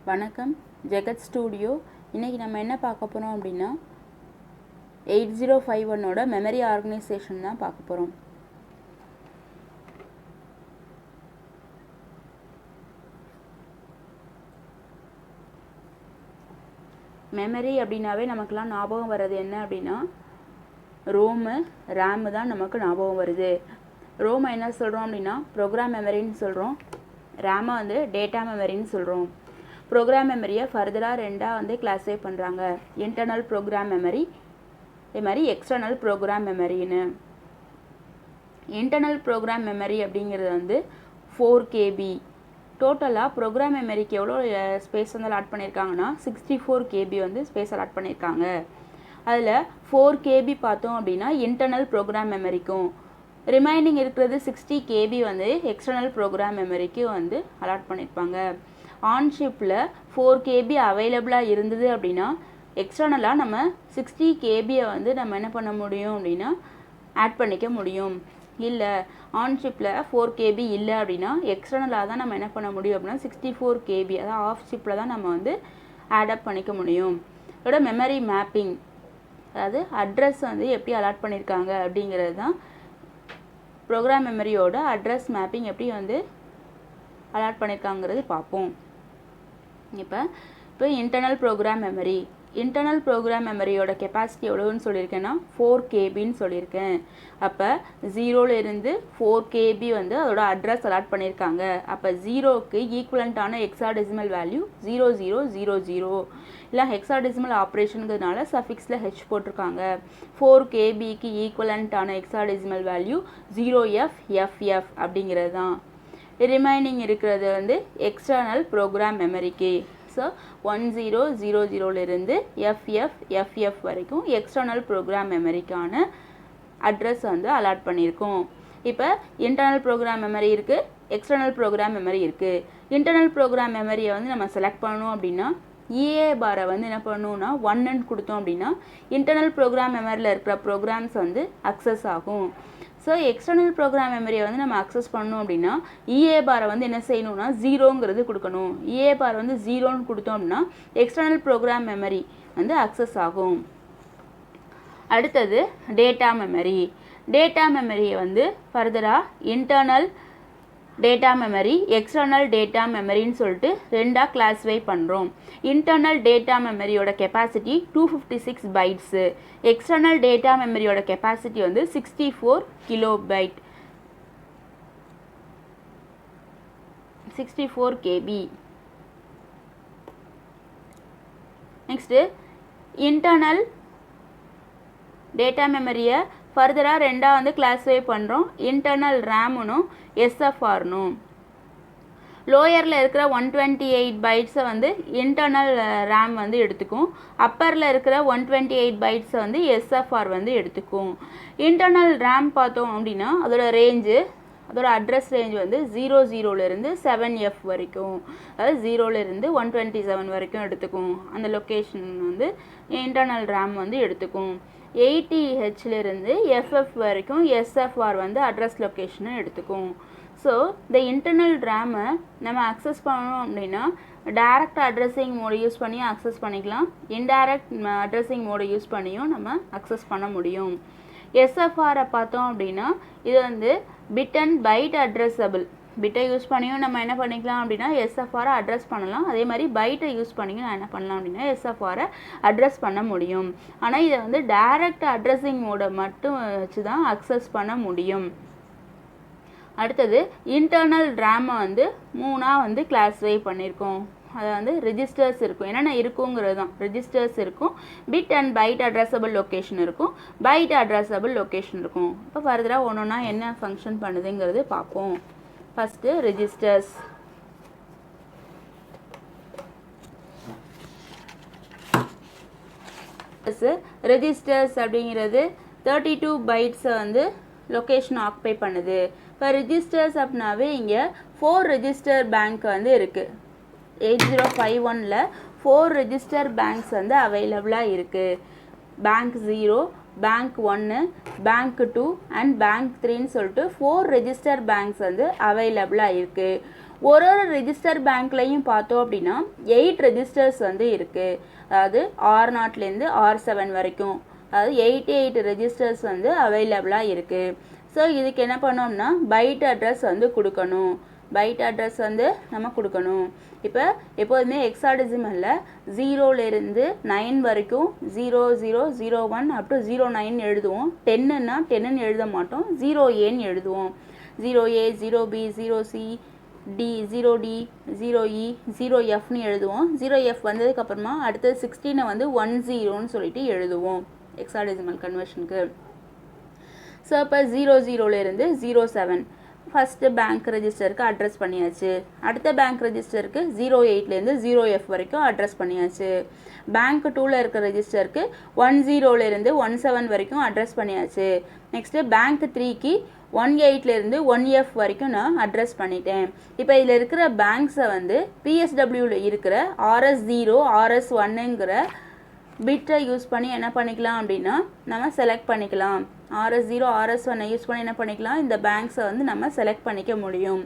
வணக்கம், ஜெகத் ஸ்டூடியோ. இன்றைக்கி நம்ம என்ன பார்க்க போகிறோம் அப்படின்னா 8051 மெமரி ஆர்கனைசேஷன் தான் பார்க்க போகிறோம். மெமரி அப்படின்னாவே நமக்குலாம் ஞாபகம் வர்றது என்ன அப்படின்னா ரோமு ரேமு தான் நமக்கு ஞாபகம் வருது. ரோமை என்ன சொல்கிறோம் அப்படின்னா ப்ரோக்ராம் மெமரின்னு சொல்கிறோம். ரேமை வந்து டேட்டா மெமரின்னு சொல்கிறோம். ப்ரோக்ராம் மெமரியை ஃபர்தராக ரெண்டாக வந்து கிளாஸிஃபை பண்ணுறாங்க. இன்டர்னல் ப்ரோக்ராம் மெமரி, இதே மாதிரி எக்ஸ்டர்னல் ப்ரோக்ராம் மெமரின்னு. இன்டர்னல் ப்ரோக்ராம் மெமரி அப்படிங்கிறது வந்து 4 KB. டோட்டலாக ப்ரோக்ராம் மெமரிக்கு எவ்வளோ ஸ்பேஸ் வந்து அலாட் பண்ணியிருக்காங்கன்னா 64 KB வந்து ஸ்பேஸ் அலாட் பண்ணியிருக்காங்க. அதில் 4 KB பார்த்தோம் அப்படின்னா இன்டர்னல் ப்ரோக்ராம் மெமரிக்கும், ரிமைனிங் இருக்கிறது 60 KB வந்து எக்ஸ்டர்னல் ப்ரோக்ராம் மெமரிக்கு வந்து அலாட் பண்ணியிருப்பாங்க. ஆன்ஷிப்பில் 4 KB அவைலபிளாக இருந்தது அப்படின்னா எக்ஸ்டர்னலாக நம்ம 60 KBயை வந்து நம்ம என்ன பண்ண முடியும் அப்படின்னா ஆட் பண்ணிக்க முடியும். இல்லை ஆன்ஷிப்பில் 4 KB இல்லை அப்படின்னா எக்ஸ்டர்னலாக தான் நம்ம என்ன பண்ண முடியும் அப்படின்னா 64 KB, அதாவது ஆஃப் ஷிப்பில் தான் நம்ம வந்து ஆடப் பண்ணிக்க முடியும். இதோட மெமரி மேப்பிங், அதாவது அட்ரஸ் வந்து எப்படி அலாட் பண்ணியிருக்காங்க அப்படிங்கிறது தான் ப்ரோக்ராம் மெமரியோட அட்ரஸ் மேப்பிங் எப்படி வந்து அலாட் பண்ணியிருக்காங்கிறது பார்ப்போம். இப்போ internal program memory, internal program மெமரியோட கெப்பாசிட்டி எவ்வளோன்னு சொல்லியிருக்கேன்னா 4 KBன்னு சொல்லியிருக்கேன். அப்போ 0லேருந்து 4 KB வந்து அதோட அட்ரஸ் அலாட் பண்ணியிருக்காங்க. அப்போ 0க்கு ஈக்குவலண்ட்டான ஹெக்ஸாடெசிமல் வேல்யூ 0000. இல்லை ஹெக்ஸாடெசிமல் ஆப்ரேஷனுங்கிறதுனால சஃபிக்ஸில் ஹெச் போட்டிருக்காங்க. 4 KBக்கு ஈக்குவலண்ட்டான ஹெக்ஸாடெசிமல் வேல்யூ 0FFF அப்படிங்கிறது தான். ரிமைனிங் இருக்கிறது வந்து எக்ஸ்டர்னல் ப்ரோக்ராம் மெமரிக்கு. ஸோ 1000லேருந்து FFFF வரைக்கும் எக்ஸ்டர்னல் ப்ரோக்ராம் மெமரிக்கான அட்ரஸ் வந்து அலாட் பண்ணியிருக்கோம். இப்போ இன்டர்னல் ப்ரோக்ராம் மெமரி இருக்குது, எக்ஸ்டர்னல் ப்ரோக்ராம் மெமரி இருக்குது. இன்டர்னல் ப்ரோக்ராம் மெமரியை வந்து நம்ம செலக்ட் பண்ணணும் அப்படின்னா EA பாரை வந்து என்ன பண்ணணும்னா 1ன்னு கொடுத்தோம் அப்படின்னா இன்டர்னல் ப்ரோக்ராம் மெமரியில் இருக்கிற ப்ரோக்ராம்ஸ் வந்து அக்சஸ் ஆகும். ஸோ எக்ஸ்டர்னல் ப்ரோக்ராம் மெமரியை வந்து நம்ம அக்சஸ் பண்ணணும் அப்படின்னா EA பாரை வந்து என்ன செய்யணும்னா 0ங்கிறது கொடுக்கணும். EA பார் வந்து 0ன்னு கொடுத்தோம் அப்படின்னா எக்ஸ்டர்னல் ப்ரோக்ராம் மெமரி வந்து அக்சஸ் ஆகும். அடுத்தது டேட்டா மெமரி. டேட்டா மெமரியை வந்து ஃபர்தராக internal data memory, external data மெமரின்னு சொல்லிட்டு ரெண்டாக கிளாஸிஃபை பண்ணுறோம். இன்டர்னல் டேட்டா மெமரியோட கெப்பாசிட்டி 256 பைட்ஸு, எக்ஸ்டர்னல் டேட்டா மெமரியோட கெப்பாசிட்டி வந்து 64 kilobyte, 64 KB. Next internal data மெமரியை ஃபர்தராக ரெண்டாக வந்து கிளாஸிஃபை பண்ணுறோம். இன்டர்னல் ரேமுனும் SFRனும். லோயரில் இருக்கிற 128 பைட்ஸை வந்து இன்டர்னல் ரேம் வந்து எடுத்துக்கும். அப்பரில் இருக்கிற 128 பைட்ஸை வந்து SFR வந்து எடுத்துக்கும். இன்டர்னல் ரேம் பார்த்தோம் அப்படின்னா அதோட ரேஞ்சு, அதோட அட்ரஸ் ரேஞ்ச் வந்து 00லேருந்து 7F வரைக்கும், அதாவது 0லேருந்து 127 வரைக்கும் எடுத்துக்கும். அந்த லொக்கேஷன் வந்து இன்டர்னல் ரேம் வந்து எடுத்துக்கும். 80Hலேருந்து FF வரைக்கும் SFR வந்து அட்ரஸ் லொக்கேஷனை எடுத்துக்கும். ஸோ இந்த இன்டர்னல் ரேமை நம்ம அக்சஸ் பண்ணணும் அப்படின்னா டைரக்ட் அட்ரஸிங் மோடை யூஸ் பண்ணி அக்சஸ் பண்ணிக்கலாம். இன்டைரக்ட் அட்ரஸிங் மோடை யூஸ் பண்ணியும் நம்ம அக்சஸ் பண்ண முடியும். SFRை பார்த்தோம் அப்படின்னா இது வந்து பிட் அண்ட் பைட் அட்ரஸபிள். பிட்டை யூஸ் பண்ணியும் நம்ம என்ன பண்ணிக்கலாம் அப்படின்னா SFRை அட்ரஸ் பண்ணலாம். அதே மாதிரி பைட்டை யூஸ் பண்ணியும் நான் என்ன பண்ணலாம் அப்படின்னா SFRை அட்ரஸ் பண்ண முடியும். ஆனால் இதை வந்து டைரக்ட் அட்ரஸிங் மோடை மட்டும் வச்சு தான் அக்சஸ் பண்ண முடியும். அடுத்தது இன்டர்னல் ரேமை வந்து 3ஆக வந்து கிளாஸிஃபை பண்ணியிருக்கோம். அதை வந்து ரெஜிஸ்டர்ஸ் இருக்கும், என்னென்ன இருக்குங்கிறது தான். ரெஜிஸ்டர்ஸ் இருக்கும், bit and byte addressable location இருக்கும், பைட் அட்ரஸபிள் லொக்கேஷன் இருக்கும். இப்போ ஃபர்தராக ஒன்றா என்ன ஃபங்க்ஷன் பண்ணுதுங்கிறது பார்ப்போம். First registers. ரெஜிஸ்டர்ஸ் அப்படிங்கிறது 32 பைட்ஸை வந்து லொக்கேஷன் ஆக்குபை பண்ணுது. இப்போ ரெஜிஸ்டர்ஸ் அப்படின்னாவே இங்கே 4 ரெஜிஸ்டர் பேங்க் வந்து இருக்குது. 8051ல் 4 ரெஜிஸ்டர் பேங்க்ஸ் வந்து அவைலபிளாக இருக்குது. Bank 0, bank 1, bank 2 and bank 3ன்னு சொல்லிட்டு 4 ரெஜிஸ்டர் பேங்க்ஸ் வந்து அவைலபிளாக இருக்குது. ஒரு ரெஜிஸ்டர் பேங்க்லையும் பார்த்தோம் அப்படின்னா 8 ரெஜிஸ்டர்ஸ் வந்து இருக்குது. அதாவது R0லேருந்து R7 வரைக்கும், அதாவது 88 ரெஜிஸ்டர்ஸ் வந்து அவைலபிளாக இருக்குது. ஸோ இதுக்கு என்ன பண்ணோம்னா பைட் அட்ரஸ் வந்து கொடுக்கணும். பைட் அட்ரஸ் வந்து நம்ம கொடுக்கணும். இப்போ எப்போதுமே ஹெக்ஸாடெசிமலில் 0லேருந்து 9 வரைக்கும் 0001 அப் டு 09 எழுதுவோம். 10ன்னா 10ன்னு எழுத மாட்டோம், 0Aன்னு எழுதுவோம். 0A 0B 0C D 0D 0E 0Fன்னு எழுதுவோம். 0F வந்ததுக்கப்புறமா அடுத்தது 16 வந்து 10ன்னு சொல்லிட்டு எழுதுவோம் ஹெக்ஸாடெசிமல் கன்வர்ஷனுக்கு. ஸோ இப்போ 00லேருந்து 07 ஃபஸ்ட்டு பேங்க் ரெஜிஸ்டருக்கு அட்ரஸ் பண்ணியாச்சு. அடுத்த பேங்க் ரெஜிஸ்டருக்கு 08லேருந்து 0F வரைக்கும் அட்ரஸ் பண்ணியாச்சு. பேங்க் 2ல் இருக்கிற ரெஜிஸ்டருக்கு 10லேருந்து 17 வரைக்கும் அட்ரஸ் பண்ணியாச்சு. நெக்ஸ்ட்டு பேங்க் 3க்கு 18லேருந்து 1F வரைக்கும் நான் அட்ரஸ் பண்ணிட்டேன். இப்போ இதில் இருக்கிற பேங்க்ஸை வந்து PSWவில் இருக்கிற RS0 RS1ங்கிற பிட்டை யூஸ் பண்ணி என்ன பண்ணிக்கலாம் அப்படின்னா நம்ம செலக்ட் பண்ணிக்கலாம். RS0 RS1 யூஸ் பண்ணி என்ன பண்ணிக்கலாம், இந்த பேங்க்ஸை வந்து நம்ம செலக்ட் பண்ணிக்க முடியும்.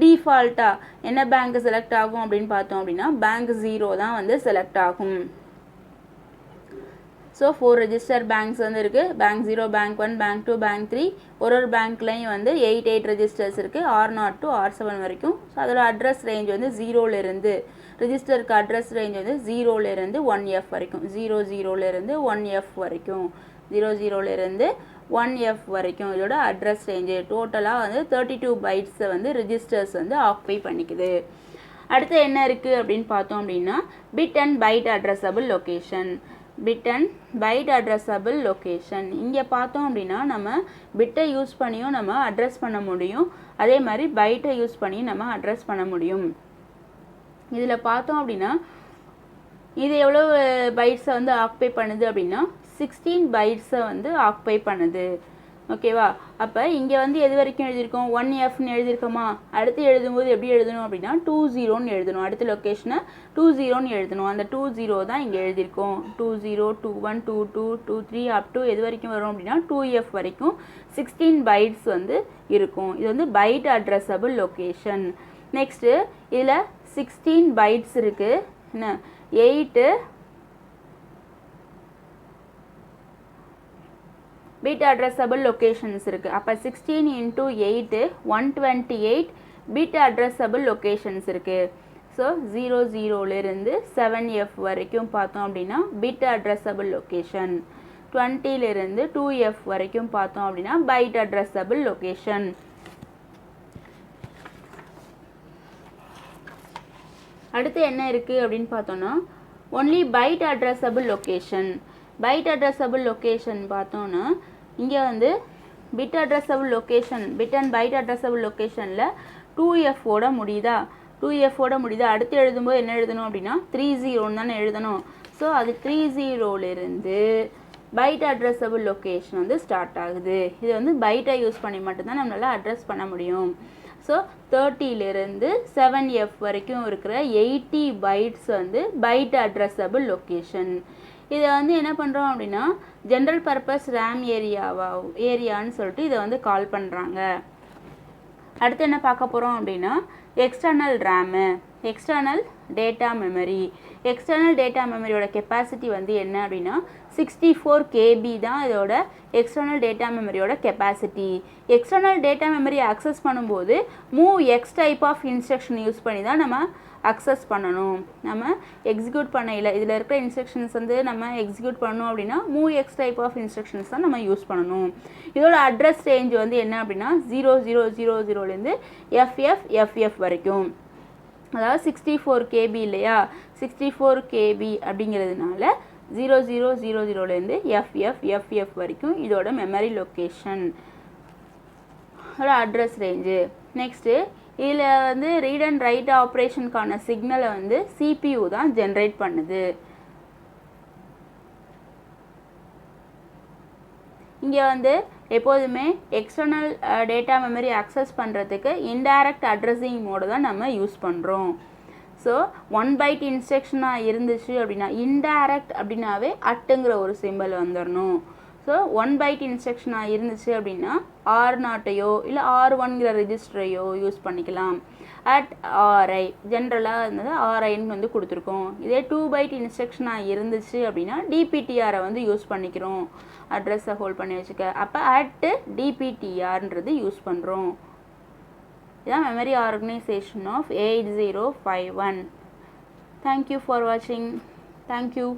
டிஃபால்ட்டாக என்ன பேங்க் செலக்ட் ஆகும் அப்படின்னு பார்த்தோம் அப்படின்னா பேங்க் 0 தான் வந்து செலக்ட் ஆகும். ஸோ 4 ரெஜிஸ்டர் பேங்க்ஸ் வந்து இருக்குது. Bank 0, bank 1, bank 2, bank 3. ஒரு பேங்க்லையும் வந்து 8 ரெஜிஸ்டர்ஸ் இருக்குது, R0 to R7 வரைக்கும். ஸோ அதோட அட்ரஸ் ரேஞ்ச் வந்து 0லேருந்து ரெஜிஸ்டருக்கு அட்ரஸ் ரேஞ்ச் வந்து 0லேருந்து 1F வரைக்கும், 00லேருந்து 1F வரைக்கும், 00லேருந்து 1F வரைக்கும் இதோட அட்ரஸ் ரேஞ்சு. டோட்டலாக வந்து 32 பைட்ஸை வந்து ரெஜிஸ்டர்ஸ் வந்து ஆக்குபை பண்ணிக்குது. அடுத்து என்ன இருக்குது அப்படின்னு பார்த்தோம் அப்படின்னா bit and byte addressable location. Bit and byte addressable location இங்கே பார்த்தோம் அப்படின்னா நம்ம பிட்டை யூஸ் பண்ணியும் நம்ம அட்ரஸ் பண்ண முடியும், அதே மாதிரி பைட்டை யூஸ் பண்ணி நம்ம அட்ரஸ் பண்ண முடியும். இதில் பார்த்தோம் அப்படின்னா இது எவ்வளோ பைட்ஸை வந்து ஆக்குபை பண்ணுது அப்படின்னா 16 பைட்ஸை வந்து ஆக்குபை பண்ணுது. ஓகேவா? அப்போ இங்கே வந்து எது வரைக்கும் எழுதியிருக்கோம், 1Fன்னு எழுதியிருக்கோமா. அடுத்து எழுதும்போது எப்படி எழுதணும் அப்படின்னா 20ன்னு எழுதணும். அடுத்த லொக்கேஷனை 20ன்னு எழுதணும். அந்த 20 தான் இங்கே எழுதியிருக்கோம். 20 21 22 23 அப் டு எது வரைக்கும் வரும் அப்படின்னா 2F வரைக்கும் 16 பைட்ஸ் வந்து இருக்கும். இது வந்து பைட் அட்ரஸபிள் லொக்கேஷன். நெக்ஸ்ட்டு இதில் 16 பைட்ஸ் இருக்குது, என்ன 8 பிட் அட்ரஸபிள் லொக்கேஷன்ஸ் இருக்குது. அப்போ 16 × 8 128 பிட் அட்ரஸபிள் லொக்கேஷன்ஸ் இருக்குது. ஸோ 00லேருந்து 7F வரைக்கும் பார்த்தோம் அப்படின்னா பிட் அட்ரஸபிள் லொக்கேஷன். 20லேருந்து 2F வரைக்கும் பார்த்தோம் அப்படின்னா பைட் அட்ரஸபிள் லொக்கேஷன். அடுத்து என்ன இருக்குது அப்படின்னு பார்த்தோன்னா only byte addressable location. Byte addressable location பார்த்தோன்னா இங்கே வந்து bit addressable location, bit and byte addressable லொக்கேஷனில் 2F-ஓட முடியுதா, 2F-ஓட முடியுதா. அடுத்து எழுதும்போது என்ன எழுதணும் அப்படின்னா 30ன்னு தானே எழுதணும். ஸோ அது 30லேருந்து பைட் அட்ரஸபிள் லொக்கேஷன் வந்து ஸ்டார்ட் ஆகுது. இது வந்து பைட்டை யூஸ் பண்ணி மட்டும்தான் நம்மளால் அட்ரஸ் பண்ண முடியும். ஸோ 30லேருந்து 7F வரைக்கும் இருக்கிற 80 பைட்ஸ் வந்து பைட் அட்ரஸபிள் லொக்கேஷன். இதை வந்து என்ன பண்ணுறோம் அப்படின்னா ஜென்ரல் பர்பஸ் ரேம் ஏரியான்னு சொல்லிட்டு இதை வந்து கால் பண்ணுறாங்க. அடுத்து என்ன பார்க்க போகிறோம் அப்படின்னா external RAM, external data memory. External data மெமரியோட கெப்பாசிட்டி வந்து என்ன அப்படின்னா 64 KB தான் இதோட எக்ஸ்டர்னல் டேட்டா மெமரியோட capacity. External data memory access பண்ணும்போது move X type of instruction use பண்ணி தான் நம்ம அக்சஸ் பண்ணணும். நம்ம எக்ஸிக்யூட் பண்ணையில் இதில் இருக்கிற இன்ஸ்ட்ரக்ஷன்ஸ் வந்து நம்ம எக்ஸிக்யூட் பண்ணணும் அப்படின்னா move X type of instructions தான் நம்ம யூஸ் பண்ணணும். இதோட அட்ரஸ் ரேஞ்ச் வந்து என்ன அப்படின்னா 0000லேருந்து FF வரைக்கும், அதாவது 64 KB இல்லையா, 64 KB அப்படிங்கிறதுனால 0000லேருந்து FF வரைக்கும் இதோட memory location address range. Next இதில் வந்து ரீட் அண்ட் ரைட் ஆப்ரேஷனுக்கான சிக்னலை வந்து CPU தான் ஜென்ரேட் பண்ணுது. இங்கே வந்து எப்போதுமே எக்ஸ்டர்னல் டேட்டா மெமரி அக்சஸ் பண்ணுறதுக்கு இன்டைரக்ட் அட்ரஸிங் மோடு தான் நம்ம யூஸ் பண்ணுறோம். ஸோ 1 பைட் இன்ஸ்ட்ரக்ஷனாக இருந்துச்சு அப்படின்னா இன்டைரக்ட் அப்படின்னாவே அட்டுங்கிற ஒரு சிம்பிள் வந்துடணும். ஸோ 1 பைட் இன்ஸ்ட்ரக்ஷனாக இருந்துச்சு அப்படின்னா R0யோ இல்லை R1ங்கிற ரெஜிஸ்டரையோ யூஸ் பண்ணிக்கலாம். அட் RI ஜென்ரலாக இருந்தது RIன்னு வந்து கொடுத்துருக்கோம். இதே 2 பைட் இன்ஸ்ட்ரக்ஷனாக இருந்துச்சு அப்படின்னா DPTRை வந்து யூஸ் பண்ணிக்கிறோம். அட்ரஸை ஹோல்ட் பண்ணி வச்சுக்க. அப்போ அட் DPTRன்றது யூஸ் பண்ணுறோம். இதான் memory organisation of 8051. Thank you for வாட்சிங். தேங்க்யூ.